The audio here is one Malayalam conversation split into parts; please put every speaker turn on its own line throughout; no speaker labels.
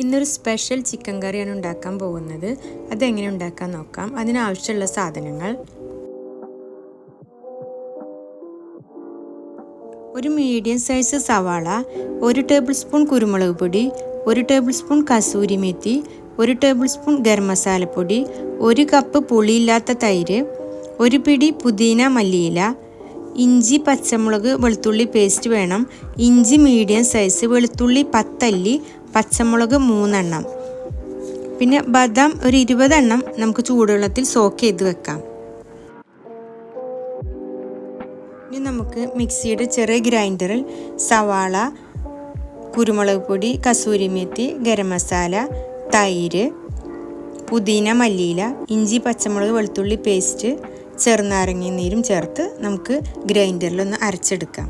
ഇന്നൊരു സ്പെഷ്യൽ ചിക്കൻ കറിയാണ് ഉണ്ടാക്കാൻ പോകുന്നത്. അതെങ്ങനെ ഉണ്ടാക്കാൻ നോക്കാം. അതിനാവശ്യമുള്ള സാധനങ്ങൾ: ഒരു മീഡിയം സൈസ് സവാള, 1 ടേബിൾ സ്പൂൺ കുരുമുളക് പൊടി, 1 table spoon kasuri methi, 1 table spoon garam മസാലപ്പൊടി, 1 കപ്പ് പുളിയില്ലാത്ത തൈര്, 1 പിടി പുതിന മല്ലിയില, ഇഞ്ചി പച്ചമുളക് വെളുത്തുള്ളി പേസ്റ്റ് വേണം. ഇഞ്ചി മീഡിയം സൈസ്, വെളുത്തുള്ളി 10 അല്ലി, പച്ചമുളക് 3 എണ്ണം, പിന്നെ ബദാം ഒരു 20 എണ്ണം നമുക്ക് ചൂടുവെള്ളത്തിൽ സോക്ക് ചെയ്ത് വെക്കാം. ഇനി നമുക്ക് മിക്സിയുടെ ചെറിയ ഗ്രൈൻഡറിൽ സവാള, കുരുമുളക് പൊടി, കസൂരി മേത്തി, ഗരം മസാല, തൈര്, പുതിന മല്ലിയില, ഇഞ്ചി പച്ചമുളക് വെളുത്തുള്ളി പേസ്റ്റ്, ചെറുനാരങ്ങ നീരും ചേർത്ത് നമുക്ക് ഗ്രൈൻഡറിലൊന്ന് അരച്ചെടുക്കാം.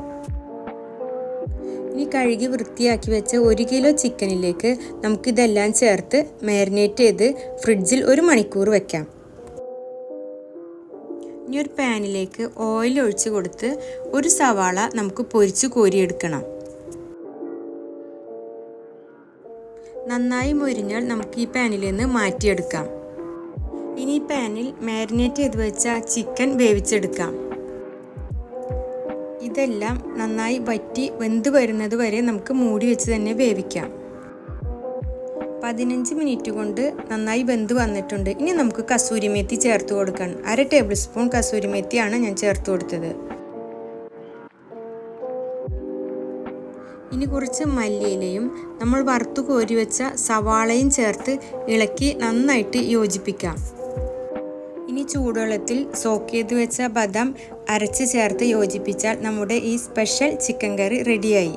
ഇനി കഴുകി വൃത്തിയാക്കി വെച്ച 1 കിലോ ചിക്കനിലേക്ക് നമുക്കിതെല്ലാം ചേർത്ത് മാരിനേറ്റ് ചെയ്ത് ഫ്രിഡ്ജിൽ 1 മണിക്കൂർ വെക്കാം. ഇനി ഒരു പാനിലേക്ക് ഓയിൽ ഒഴിച്ച് കൊടുത്ത് ഒരു സവാള നമുക്ക് പൊരിച്ച് കോരിയെടുക്കണം. നന്നായി മൊരിഞ്ഞാൽ നമുക്ക് ഈ പാനിൽ നിന്ന് മാറ്റിയെടുക്കാം. ഇനി ഈ പാനിൽ മാരിനേറ്റ് ചെയ്ത് വെച്ച ചിക്കൻ വേവിച്ചെടുക്കാം. ഇതെല്ലാം നന്നായി വറ്റി വെന്ത് വരുന്നത് വരെ നമുക്ക് മൂടി വെച്ച് തന്നെ വേവിക്കാം. 15 മിനിറ്റ് കൊണ്ട് നന്നായി വെന്ത് വന്നിട്ടുണ്ട്. ഇനി നമുക്ക് കസൂരി മേത്തി ചേർത്ത് കൊടുക്കണം. 1/2 ടേബിൾ സ്പൂൺ കസൂരി മേത്തിയാണ് ഞാൻ ചേർത്ത് കൊടുത്തത്. ഇനി കുറച്ച് മല്ലിയിലയും നമ്മൾ വറുത്തു കോരി വെച്ച സവാളയും ചേർത്ത് ഇളക്കി നന്നായിട്ട് യോജിപ്പിക്കാം. ഇനി ചൂടുവെള്ളത്തിൽ സോക്ക് ചെയ്ത് വെച്ച ബദാം അരച്ച് ചേർത്ത് യോജിപ്പിച്ചാൽ നമ്മുടെ ഈ സ്പെഷ്യൽ ചിക്കൻ കറി റെഡിയായി.